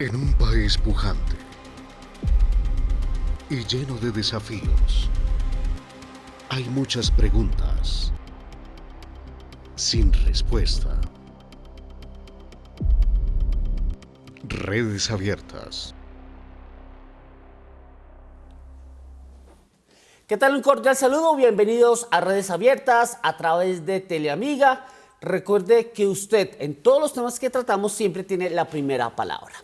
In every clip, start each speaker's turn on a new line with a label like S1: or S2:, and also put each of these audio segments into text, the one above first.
S1: En un país pujante y lleno de desafíos, hay muchas preguntas sin respuesta. Redes abiertas.
S2: ¿Qué tal? Un cordial saludo, bienvenidos a Redes Abiertas a través de Teleamiga. Recuerde que usted en todos los temas que tratamos siempre tiene la primera palabra.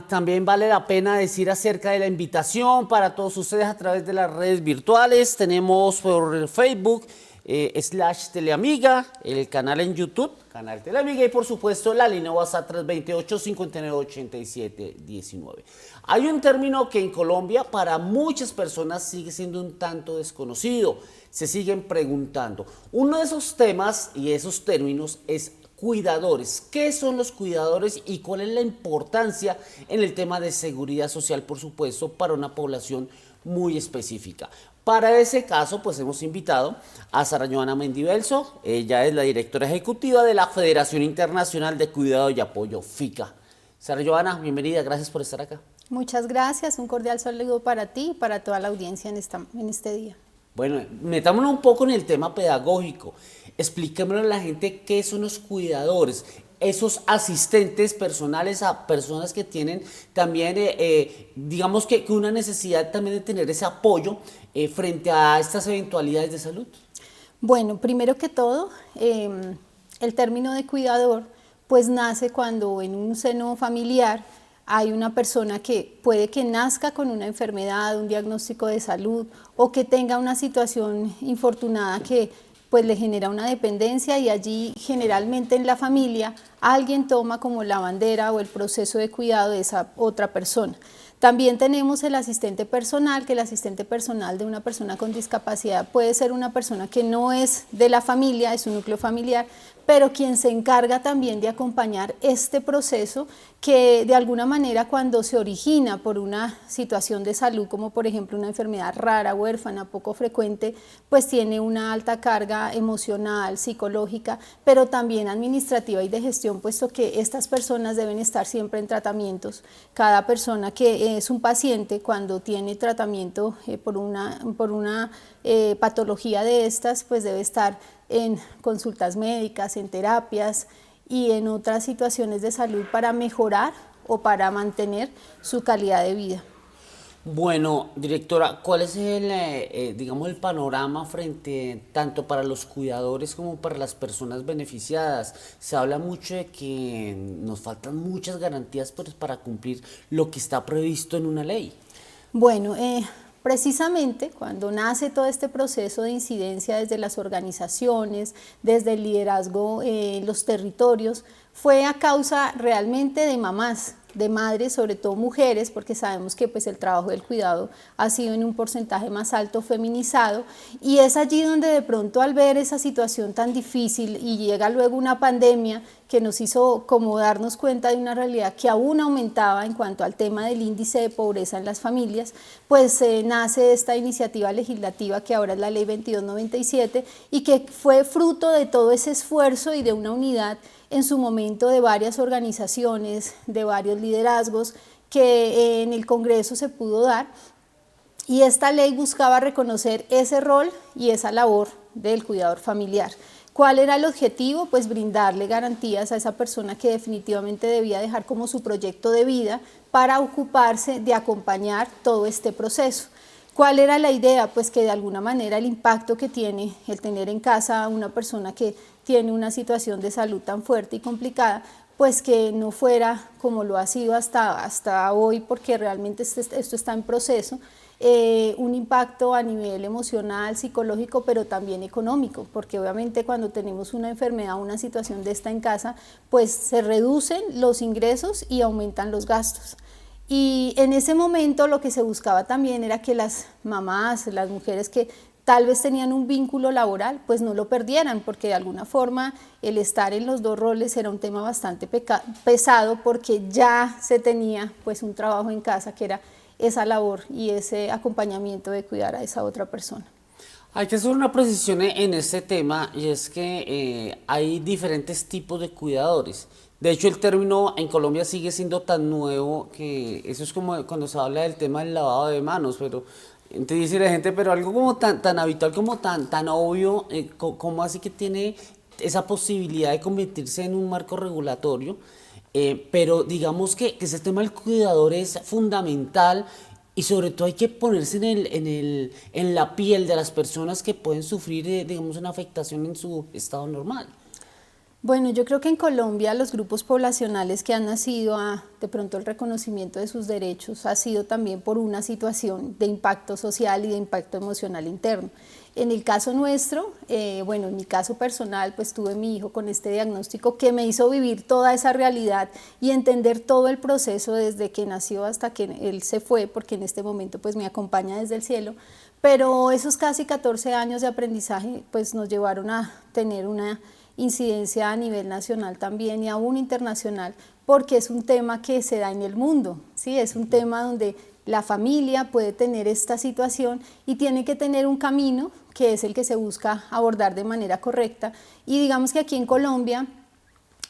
S2: También vale la pena decir acerca de la invitación para todos ustedes a través de las redes virtuales. Tenemos por Facebook /Teleamiga, el canal en YouTube, canal Teleamiga, y por supuesto la línea WhatsApp 328-5987-19. Hay un término que en Colombia para muchas personas sigue siendo un tanto desconocido. Se siguen preguntando. Uno de esos temas y esos términos es cuidadores. ¿Qué son los cuidadores y cuál es la importancia en el tema de seguridad social, por supuesto, para una población muy específica? Para ese caso, pues hemos invitado a Sara Joana Mendibelso. Ella es la directora ejecutiva de la Federación Internacional de Cuidado y Apoyo, FICA. Sara Joana, bienvenida, gracias por estar acá.
S3: Muchas gracias, un cordial saludo para ti y para toda la audiencia en este día.
S2: Bueno, metámonos un poco en el tema pedagógico. Explíquemelo a la gente qué son los cuidadores, esos asistentes personales a personas que tienen también, digamos que una necesidad también de tener ese apoyo frente a estas eventualidades de salud.
S3: Bueno, primero que todo, el término de cuidador pues nace cuando en un seno familiar hay una persona que puede que nazca con una enfermedad, un diagnóstico de salud o que tenga una situación infortunada que pues le genera una dependencia, y allí generalmente en la familia alguien toma como la bandera o el proceso de cuidado de esa otra persona. También tenemos el asistente personal, que el asistente personal de una persona con discapacidad puede ser una persona que no es de la familia, es un núcleo familiar, pero quien se encarga también de acompañar este proceso que de alguna manera cuando se origina por una situación de salud, como por ejemplo una enfermedad rara, huérfana, poco frecuente, pues tiene una alta carga emocional, psicológica, pero también administrativa y de gestión, puesto que estas personas deben estar siempre en tratamientos. Cada persona que es un paciente cuando tiene tratamiento por una patología de estas, pues debe estar en consultas médicas, en terapias y en otras situaciones de salud para mejorar o para mantener su calidad de vida.
S2: Bueno, directora, ¿cuál es digamos, el panorama frente tanto para los cuidadores como para las personas beneficiadas? Se habla mucho de que nos faltan muchas garantías para cumplir lo que está previsto en una ley.
S3: Bueno, precisamente cuando nace todo este proceso de incidencia desde las organizaciones, desde el liderazgo en los territorios, fue a causa realmente de mamás, de madres, sobre todo mujeres, porque sabemos que pues, el trabajo del cuidado ha sido en un porcentaje más alto feminizado, y es allí donde de pronto al ver esa situación tan difícil y llega luego una pandemia que nos hizo como darnos cuenta de una realidad que aún aumentaba en cuanto al tema del índice de pobreza en las familias, pues nace esta iniciativa legislativa que ahora es la Ley 2297 y que fue fruto de todo ese esfuerzo y de una unidad en su momento de varias organizaciones, de varios liderazgos que en el Congreso se pudo dar, y esta ley buscaba reconocer ese rol y esa labor del cuidador familiar. ¿Cuál era el objetivo? Pues brindarle garantías a esa persona que definitivamente debía dejar como su proyecto de vida para ocuparse de acompañar todo este proceso. ¿Cuál era la idea? Pues que de alguna manera el impacto que tiene el tener en casa a una persona que tiene una situación de salud tan fuerte y complicada, pues que no fuera como lo ha sido hasta hoy, porque realmente esto está en proceso, un impacto a nivel emocional, psicológico, pero también económico, porque obviamente cuando tenemos una enfermedad o una situación de esta en casa, pues se reducen los ingresos y aumentan los gastos. Y en ese momento lo que se buscaba también era que las mamás, las mujeres que tal vez tenían un vínculo laboral, pues no lo perdieran, porque de alguna forma el estar en los dos roles era un tema bastante pesado, porque ya se tenía pues un trabajo en casa que era esa labor y ese acompañamiento de cuidar a esa otra persona.
S2: Hay que hacer una precisión en este tema, y es que hay diferentes tipos de cuidadores. De hecho, el término en Colombia sigue siendo tan nuevo que eso es como cuando se habla del tema del lavado de manos, pero te dice la gente, pero algo como tan habitual, como tan obvio, ¿cómo así que tiene esa posibilidad de convertirse en un marco regulatorio? Pero digamos que ese tema del cuidador es fundamental y sobre todo hay que ponerse en la piel de las personas que pueden sufrir, digamos, una afectación en su estado normal.
S3: Bueno, yo creo que en Colombia los grupos poblacionales que han nacido a de pronto el reconocimiento de sus derechos ha sido también por una situación de impacto social y de impacto emocional interno. En el caso nuestro, bueno, en mi caso personal, pues tuve mi hijo con este diagnóstico que me hizo vivir toda esa realidad y entender todo el proceso desde que nació hasta que él se fue, porque en este momento pues me acompaña desde el cielo. Pero esos casi 14 años de aprendizaje pues nos llevaron a tener una incidencia a nivel nacional también y aún internacional, porque es un tema que se da en el mundo, ¿sí? Es un tema donde la familia puede tener esta situación y tiene que tener un camino que es el que se busca abordar de manera correcta. Y digamos que aquí en Colombia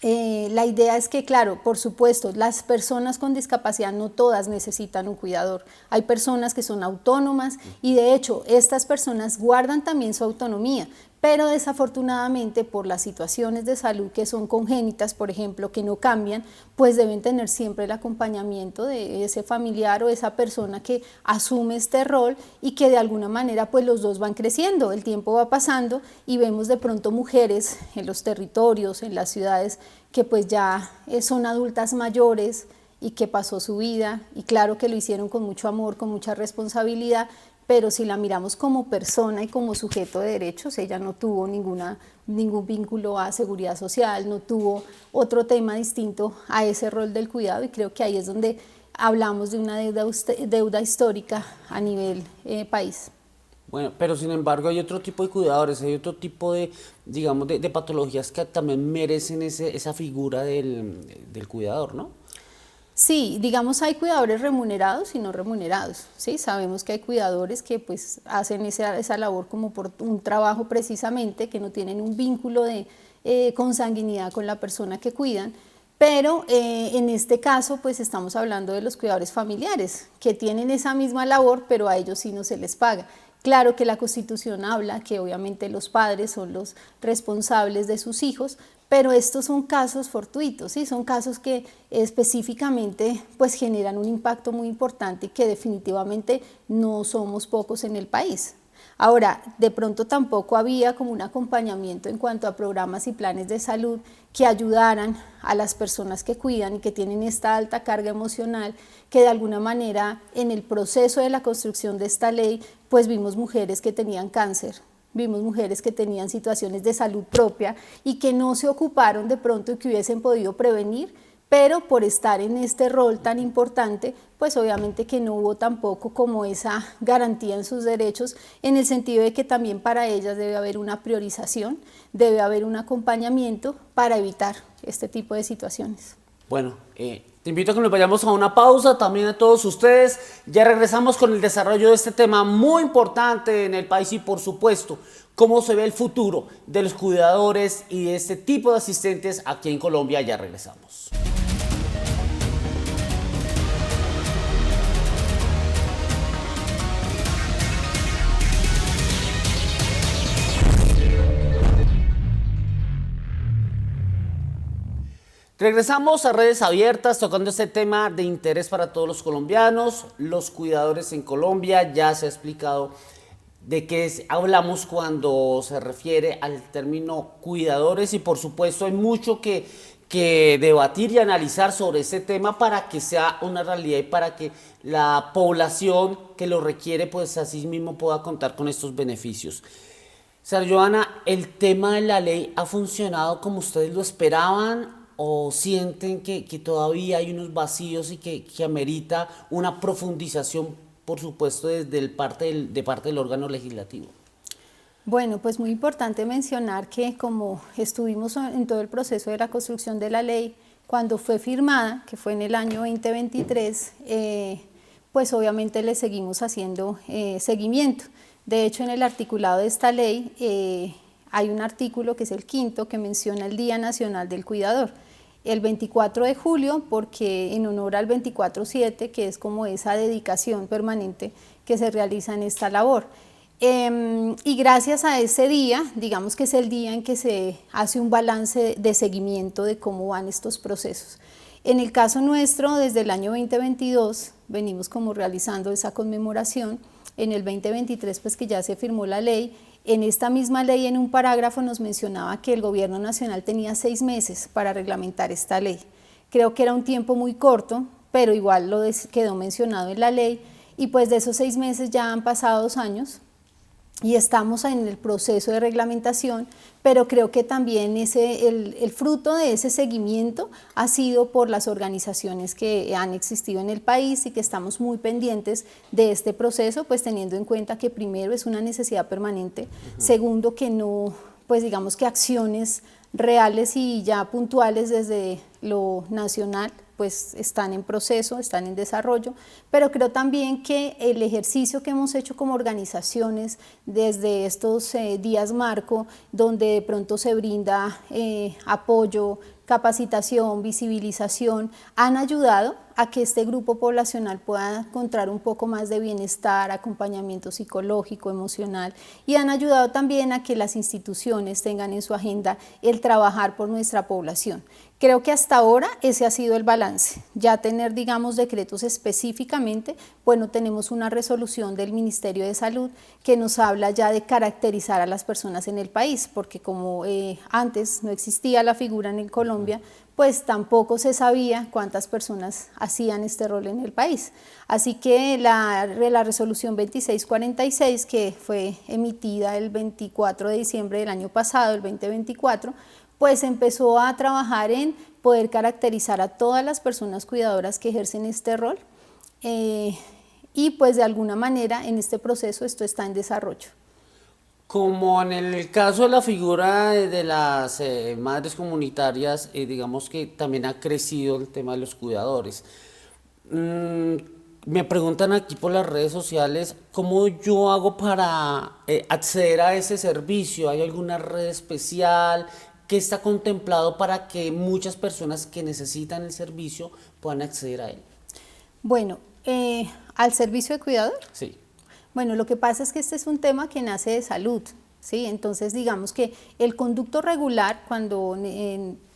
S3: la idea es que, claro, por supuesto, las personas con discapacidad no todas necesitan un cuidador. Hay personas que son autónomas y de hecho estas personas guardan también su autonomía, pero desafortunadamente por las situaciones de salud que son congénitas, por ejemplo, que no cambian, pues deben tener siempre el acompañamiento de ese familiar o esa persona que asume este rol y que de alguna manera pues los dos van creciendo, el tiempo va pasando y vemos de pronto mujeres en los territorios, en las ciudades, que pues ya son adultas mayores y que pasó su vida y claro que lo hicieron con mucho amor, con mucha responsabilidad, pero si la miramos como persona y como sujeto de derechos, ella no tuvo ningún vínculo a seguridad social, no tuvo otro tema distinto a ese rol del cuidado y creo que ahí es donde hablamos de una deuda histórica a nivel país.
S2: Bueno, pero sin embargo hay otro tipo de cuidadores, hay otro tipo de, digamos, de patologías que también merecen esa figura del cuidador, ¿no?
S3: Sí, digamos hay cuidadores remunerados y no remunerados, ¿sí? Sabemos que hay cuidadores que pues hacen esa labor como por un trabajo precisamente, que no tienen un vínculo de consanguinidad con la persona que cuidan, pero en este caso pues estamos hablando de los cuidadores familiares, que tienen esa misma labor, pero a ellos sí no se les paga. Claro que la Constitución habla que obviamente los padres son los responsables de sus hijos, pero estos son casos fortuitos, ¿sí? Son casos que específicamente pues generan un impacto muy importante y que definitivamente no somos pocos en el país. Ahora, de pronto tampoco había como un acompañamiento en cuanto a programas y planes de salud que ayudaran a las personas que cuidan y que tienen esta alta carga emocional, que de alguna manera en el proceso de la construcción de esta ley, pues vimos mujeres que tenían cáncer, vimos mujeres que tenían situaciones de salud propia y que no se ocuparon de pronto y que hubiesen podido prevenir, pero por estar en este rol tan importante, pues obviamente que no hubo tampoco como esa garantía en sus derechos, en el sentido de que también para ellas debe haber una priorización, debe haber un acompañamiento para evitar este tipo de situaciones.
S2: Bueno, te invito a que nos vayamos a una pausa, también a todos ustedes. Ya regresamos con el desarrollo de este tema muy importante en el país y por supuesto, cómo se ve el futuro de los cuidadores y de este tipo de asistentes aquí en Colombia. Ya regresamos. Regresamos a Redes Abiertas tocando este tema de interés para todos los colombianos, los cuidadores en Colombia. Ya se ha explicado de qué hablamos cuando se refiere al término cuidadores y por supuesto hay mucho que debatir y analizar sobre ese tema para que sea una realidad y para que la población que lo requiere pues así mismo pueda contar con estos beneficios. Joana, ¿el tema de la ley ha funcionado como ustedes lo esperaban? ¿O sienten que todavía hay unos vacíos y que amerita una profundización, por supuesto, de parte del órgano legislativo?
S3: Bueno, pues muy importante mencionar que como estuvimos en todo el proceso de la construcción de la ley, cuando fue firmada, que fue en el año 2023, pues obviamente le seguimos haciendo seguimiento. De hecho, en el articulado de esta ley hay un artículo que es el 5º que menciona el Día Nacional del Cuidador. el 24 de julio, porque en honor al 24/7, que es como esa dedicación permanente que se realiza en esta labor. Y gracias a ese día, digamos que es el día en que se hace un balance de seguimiento de cómo van estos procesos. En el caso nuestro, desde el año 2022, venimos como realizando esa conmemoración. En el 2023, pues que ya se firmó la ley. En esta misma ley, en un parágrafo, nos mencionaba que el gobierno nacional tenía 6 meses para reglamentar esta ley. Creo que era un tiempo muy corto, pero igual quedó mencionado en la ley, y pues de esos 6 meses ya han pasado 2 años, y estamos en el proceso de reglamentación, pero creo que también el fruto de ese seguimiento ha sido por las organizaciones que han existido en el país y que estamos muy pendientes de este proceso, pues teniendo en cuenta que primero es una necesidad permanente, segundo que no, pues digamos que acciones reales y ya puntuales desde lo nacional pues están en proceso, están en desarrollo, pero creo también que el ejercicio que hemos hecho como organizaciones desde estos días marco, donde de pronto se brinda apoyo, capacitación, visibilización, han ayudado a que este grupo poblacional pueda encontrar un poco más de bienestar, acompañamiento psicológico, emocional, y han ayudado también a que las instituciones tengan en su agenda el trabajar por nuestra población. Creo que hasta ahora ese ha sido el balance, ya tener, digamos, decretos específicamente, bueno, tenemos una resolución del Ministerio de Salud que nos habla ya de caracterizar a las personas en el país, porque como antes no existía la figura en Colombia, pues tampoco se sabía cuántas personas hacían este rol en el país. Así que la resolución 2646, que fue emitida el 24 de diciembre del año pasado, el 2024, pues empezó a trabajar en poder caracterizar a todas las personas cuidadoras que ejercen este rol y pues de alguna manera en este proceso esto está en desarrollo.
S2: Como en el caso de la figura de las madres comunitarias, digamos que también ha crecido el tema de los cuidadores. Me preguntan aquí por las redes sociales, ¿cómo yo hago para acceder a ese servicio? ¿Hay alguna red especial que está contemplado para que muchas personas que necesitan el servicio puedan acceder a él?
S3: Bueno, ¿al servicio de cuidador?
S2: Sí.
S3: Bueno, lo que pasa es que este es un tema que nace de salud, ¿sí? Entonces, digamos que el conducto regular, cuando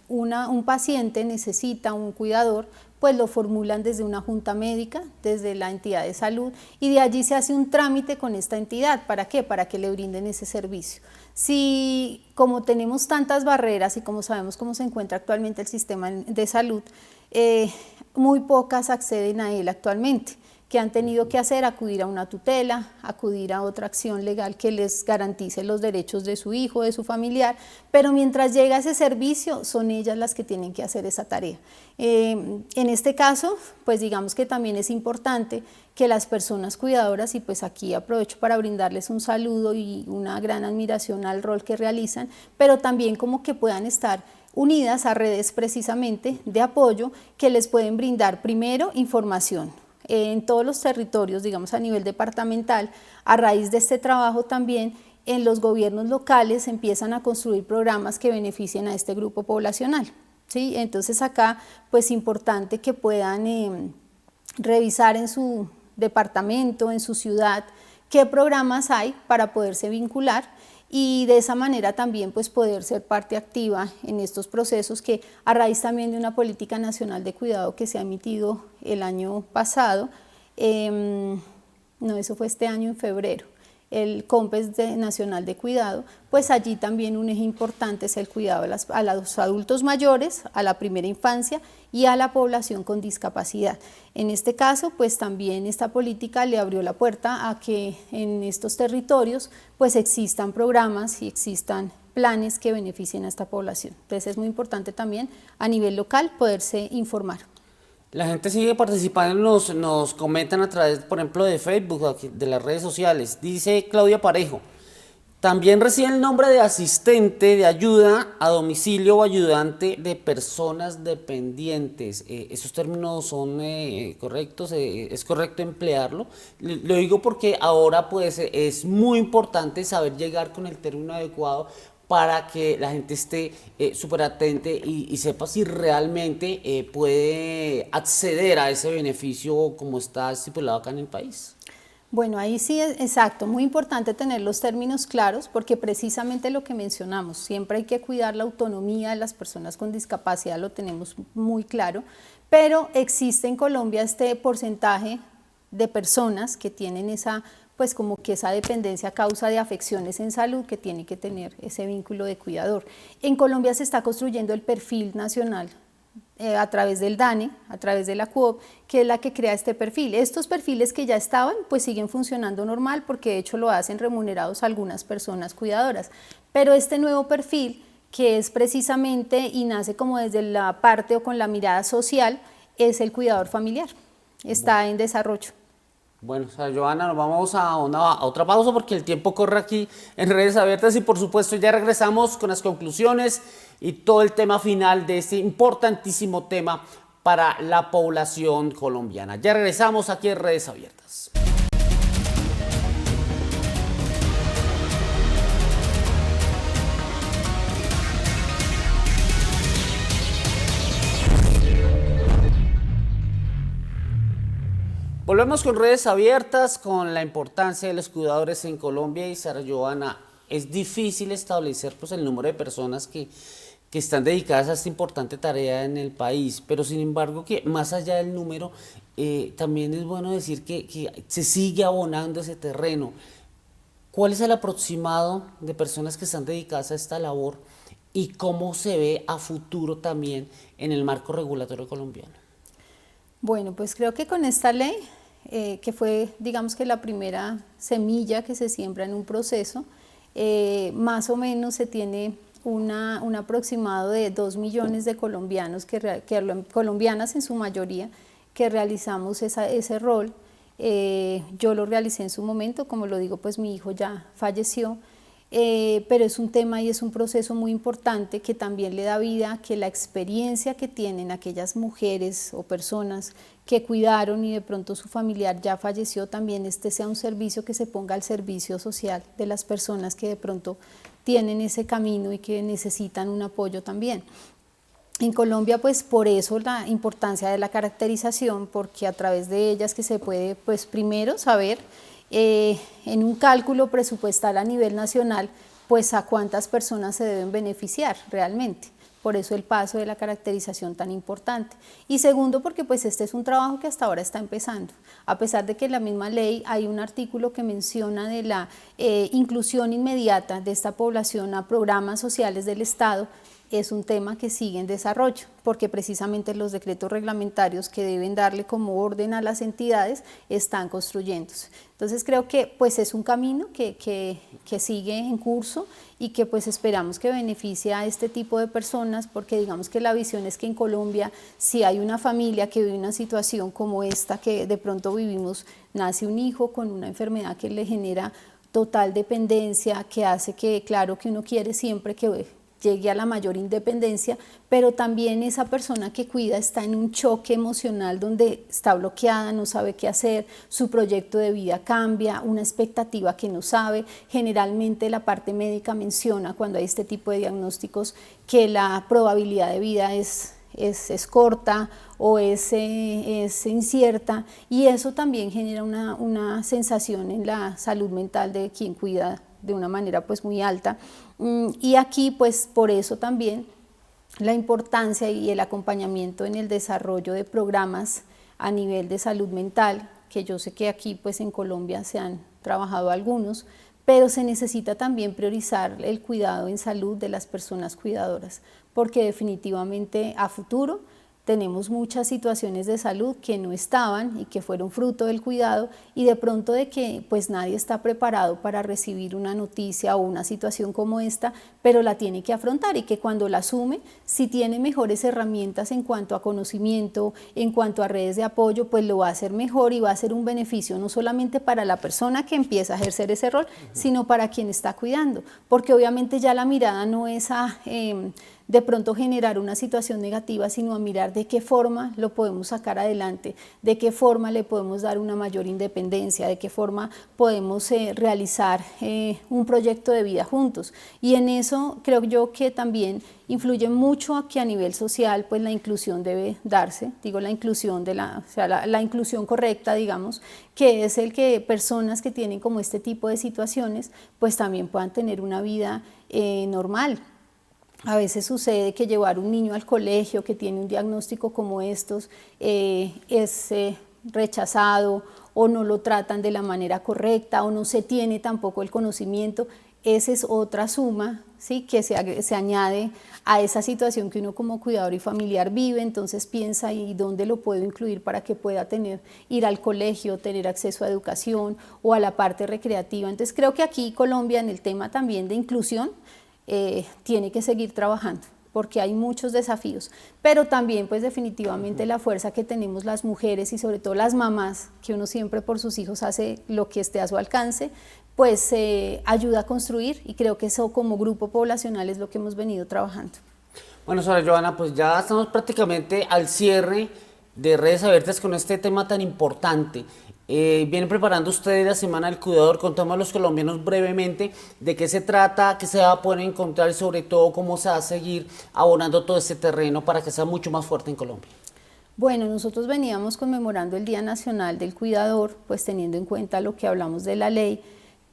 S3: un paciente necesita un cuidador, pues lo formulan desde una junta médica, desde la entidad de salud, y de allí se hace un trámite con esta entidad. ¿Para qué? Para que le brinden ese servicio. Si, como tenemos tantas barreras y como sabemos cómo se encuentra actualmente el sistema de salud, muy pocas acceden a él actualmente, que han tenido que hacer acudir a una tutela, acudir a otra acción legal que les garantice los derechos de su hijo, de su familiar, pero mientras llega ese servicio son ellas las que tienen que hacer esa tarea. En este caso, pues digamos que también es importante que las personas cuidadoras, y pues aquí aprovecho para brindarles un saludo y una gran admiración al rol que realizan, pero también como que puedan estar unidas a redes precisamente de apoyo que les pueden brindar primero información, en todos los territorios, digamos a nivel departamental. A raíz de este trabajo también en los gobiernos locales empiezan a construir programas que beneficien a este grupo poblacional, ¿sí? Entonces acá pues importante que puedan revisar en su departamento, en su ciudad, qué programas hay para poderse vincular y de esa manera también pues poder ser parte activa en estos procesos que a raíz también de una política nacional de cuidado que se ha emitido el año pasado, no, eso fue este año en febrero, el COMPES Nacional de Cuidado, pues allí también un eje importante es el cuidado a los adultos mayores, a la primera infancia y a la población con discapacidad. En este caso, pues también esta política le abrió la puerta a que en estos territorios pues existan programas y existan planes que beneficien a esta población. Entonces es muy importante también a nivel local poderse informar.
S2: La gente sigue participando, nos comentan a través, por ejemplo, de Facebook, de las redes sociales. Dice Claudia Parejo, también recibe el nombre de asistente de ayuda a domicilio o ayudante de personas dependientes. ¿Esos términos son correctos? ¿Es correcto emplearlo? Lo digo porque ahora pues es muy importante saber llegar con el término adecuado para que la gente esté súper atenta y sepa si realmente puede acceder a ese beneficio como está estipulado acá en el país?
S3: Bueno, ahí sí es exacto, muy importante tener los términos claros porque precisamente lo que mencionamos, siempre hay que cuidar la autonomía de las personas con discapacidad, lo tenemos muy claro, pero existe en Colombia este porcentaje de personas que tienen esa, pues como que esa dependencia a causa de afecciones en salud que tiene que tener ese vínculo de cuidador. En Colombia se está construyendo el perfil nacional a través del DANE, a través de la CUOP, que es la que crea este perfil. Estos perfiles que ya estaban, pues siguen funcionando normal porque de hecho lo hacen remunerados algunas personas cuidadoras. Pero este nuevo perfil, que es precisamente y nace como desde la parte o con la mirada social, es el cuidador familiar. Está en desarrollo.
S2: Bueno, o sea, Johanna, nos vamos a otra pausa porque el tiempo corre aquí en Redes Abiertas y por supuesto ya regresamos con las conclusiones y todo el tema final de este importantísimo tema para la población colombiana. Ya regresamos aquí en Redes Abiertas. Volvemos con Redes Abiertas, con la importancia de los cuidadores en Colombia. Y Sara Johanna, es difícil establecer pues, el número de personas que están dedicadas a esta importante tarea en el país, pero sin embargo que más allá del número, también es bueno decir que se sigue abonando ese terreno. ¿Cuál es el aproximado de personas que están dedicadas a esta labor y cómo se ve a futuro también en el marco regulatorio colombiano?
S3: Bueno, pues creo que con esta ley, que fue, digamos que la primera semilla que se siembra en un proceso, más o menos se tiene un aproximado de 2 millones de colombianos, colombianas en su mayoría, que realizamos ese rol. Yo lo realicé en su momento, como lo digo, pues mi hijo ya falleció, pero es un tema y es un proceso muy importante que también le da vida, que la experiencia que tienen aquellas mujeres o personas que cuidaron y de pronto su familiar ya falleció, también sea un servicio que se ponga al servicio social de las personas que de pronto tienen ese camino y que necesitan un apoyo también. En Colombia, pues por eso la importancia de la caracterización, porque a través de ellas que se puede, pues primero saber en un cálculo presupuestal a nivel nacional, pues a cuántas personas se deben beneficiar realmente. Por eso el paso de la caracterización tan importante. Y segundo, porque pues este es un trabajo que hasta ahora está empezando. A pesar de que en la misma ley hay un artículo que menciona de la inclusión inmediata de esta población a programas sociales del Estado, es un tema que sigue en desarrollo, porque precisamente los decretos reglamentarios que deben darle como orden a las entidades están construyéndose. Entonces creo que pues es un camino que sigue en curso y que pues esperamos que beneficie a este tipo de personas, porque digamos que la visión es que en Colombia, si hay una familia que vive una situación como esta que de pronto vivimos, nace un hijo con una enfermedad que le genera total dependencia, que hace que, claro, que uno quiere siempre que llegue a la mayor independencia, pero también esa persona que cuida está en un choque emocional donde está bloqueada, no sabe qué hacer, su proyecto de vida cambia, una expectativa que no sabe. Generalmente la parte médica menciona cuando hay este tipo de diagnósticos que la probabilidad de vida es corta o es incierta, y eso también genera una sensación en la salud mental de quien cuida de una manera pues muy alta. Y aquí pues por eso también la importancia y el acompañamiento en el desarrollo de programas a nivel de salud mental, que yo sé que aquí pues en Colombia se han trabajado algunos, pero se necesita también priorizar el cuidado en salud de las personas cuidadoras, porque definitivamente a futuro tenemos muchas situaciones de salud que no estaban y que fueron fruto del cuidado, y de pronto de que pues nadie está preparado para recibir una noticia o una situación como esta, pero la tiene que afrontar, y que cuando la asume, si tiene mejores herramientas en cuanto a conocimiento, en cuanto a redes de apoyo, pues lo va a hacer mejor y va a ser un beneficio no solamente para la persona que empieza a ejercer ese rol, sino para quien está cuidando, porque obviamente ya la mirada no es de pronto generar una situación negativa, sino a mirar de qué forma lo podemos sacar adelante, de qué forma le podemos dar una mayor independencia, de qué forma podemos realizar un proyecto de vida juntos. Y en eso creo yo que también influye mucho a que a nivel social pues la inclusión debe darse, digo la inclusión la inclusión correcta, digamos, que es el que personas que tienen como este tipo de situaciones pues también puedan tener una vida normal. A veces sucede que llevar un niño al colegio que tiene un diagnóstico como estos es rechazado o no lo tratan de la manera correcta o no se tiene tampoco el conocimiento. Esa es otra suma, ¿sí?, que se añade a esa situación que uno como cuidador y familiar vive, entonces piensa y dónde lo puedo incluir para que pueda ir al colegio, tener acceso a educación o a la parte recreativa. Entonces creo que aquí Colombia en el tema también de inclusión tiene que seguir trabajando, porque hay muchos desafíos, pero también pues definitivamente la fuerza que tenemos las mujeres y sobre todo las mamás, que uno siempre por sus hijos hace lo que esté a su alcance, pues ayuda a construir, y creo que eso como grupo poblacional es lo que hemos venido trabajando.
S2: Bueno, señora Johanna, pues ya estamos prácticamente al cierre de Redes Abiertas con este tema tan importante. Vienen preparando ustedes la Semana del Cuidador. Contamos a los colombianos brevemente de qué se trata, qué se va a poder encontrar y sobre todo cómo se va a seguir abonando todo este terreno para que sea mucho más fuerte en Colombia.
S3: Bueno, nosotros veníamos conmemorando el Día Nacional del Cuidador, pues teniendo en cuenta lo que hablamos de la ley,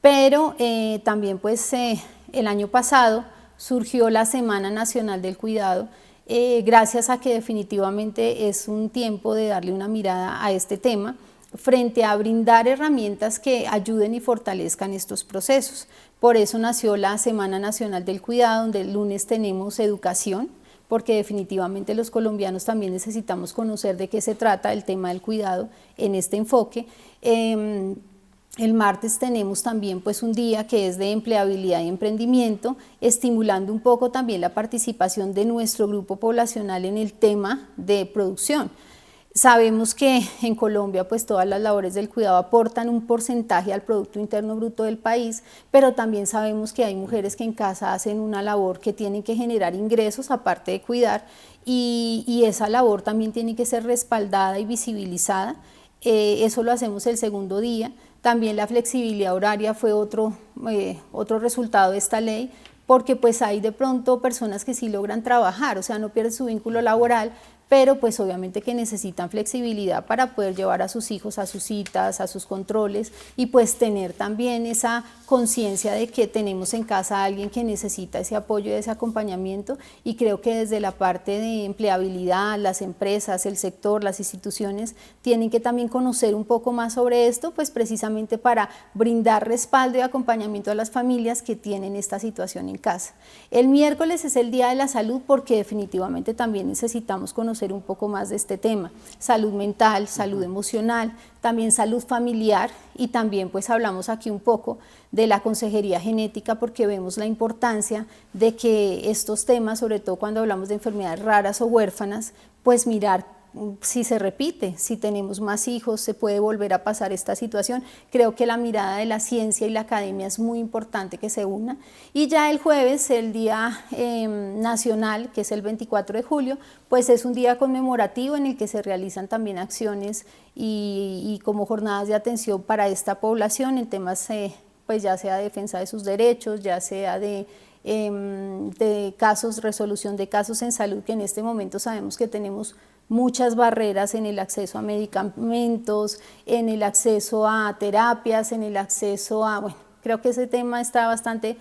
S3: pero también pues el año pasado surgió la Semana Nacional del Cuidado, gracias a que definitivamente es un tiempo de darle una mirada a este tema, frente a brindar herramientas que ayuden y fortalezcan estos procesos. Por eso nació la Semana Nacional del Cuidado, donde el lunes tenemos educación, porque definitivamente los colombianos también necesitamos conocer de qué se trata el tema del cuidado en este enfoque. El martes tenemos también pues un día que es de empleabilidad y emprendimiento, estimulando un poco también la participación de nuestro grupo poblacional en el tema de producción. Sabemos que en Colombia pues todas las labores del cuidado aportan un porcentaje al Producto Interno Bruto del país, pero también sabemos que hay mujeres que en casa hacen una labor que tienen que generar ingresos aparte de cuidar, y esa labor también tiene que ser respaldada y visibilizada. Eso lo hacemos el segundo día. También la flexibilidad horaria fue otro resultado de esta ley, porque pues hay de pronto personas que sí logran trabajar, o sea, no pierden su vínculo laboral, pero pues obviamente que necesitan flexibilidad para poder llevar a sus hijos a sus citas, a sus controles, y pues tener también esa conciencia de que tenemos en casa a alguien que necesita ese apoyo y ese acompañamiento, y creo que desde la parte de empleabilidad, las empresas, el sector, las instituciones tienen que también conocer un poco más sobre esto, pues precisamente para brindar respaldo y acompañamiento a las familias que tienen esta situación en casa. El miércoles es el Día de la Salud, porque definitivamente también necesitamos conocer un poco más de este tema, salud mental, salud emocional, también salud familiar, y también pues hablamos aquí un poco de la consejería genética, porque vemos la importancia de que estos temas, sobre todo cuando hablamos de enfermedades raras o huérfanas, pues mirar si se repite, si tenemos más hijos, se puede volver a pasar esta situación. Creo que la mirada de la ciencia y la academia es muy importante que se una. Y ya el jueves, el Día Nacional, que es el 24 de julio, pues es un día conmemorativo en el que se realizan también acciones y como jornadas de atención para esta población en temas, pues ya sea de defensa de sus derechos, ya sea de casos, resolución de casos en salud, que en este momento sabemos que tenemos muchas barreras en el acceso a medicamentos, en el acceso a terapias, en el acceso a, bueno, creo que ese tema está bastante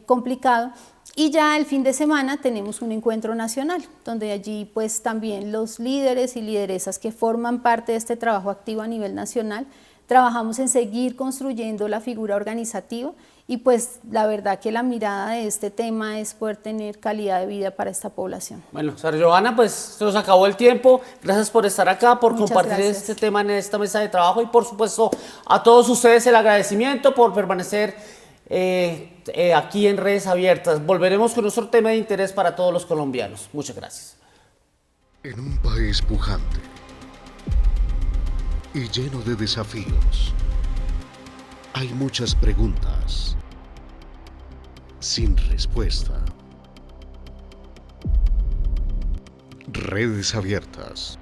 S3: complicado. Y ya el fin de semana tenemos un encuentro nacional, donde allí pues también los líderes y lideresas que forman parte de este trabajo activo a nivel nacional, trabajamos en seguir construyendo la figura organizativa, y pues la verdad que la mirada de este tema es poder tener calidad de vida para esta población.
S2: Bueno, señora Johanna, pues se nos acabó el tiempo. Gracias por estar acá, por
S3: Muchas
S2: compartir
S3: gracias.
S2: este tema en esta mesa de trabajo, y por supuesto a todos ustedes el agradecimiento por permanecer aquí en Redes Abiertas. Volveremos con nuestro tema de interés para todos los colombianos. Muchas gracias.
S1: En un país pujante y lleno de desafíos, hay muchas preguntas sin respuesta. Redes Abiertas.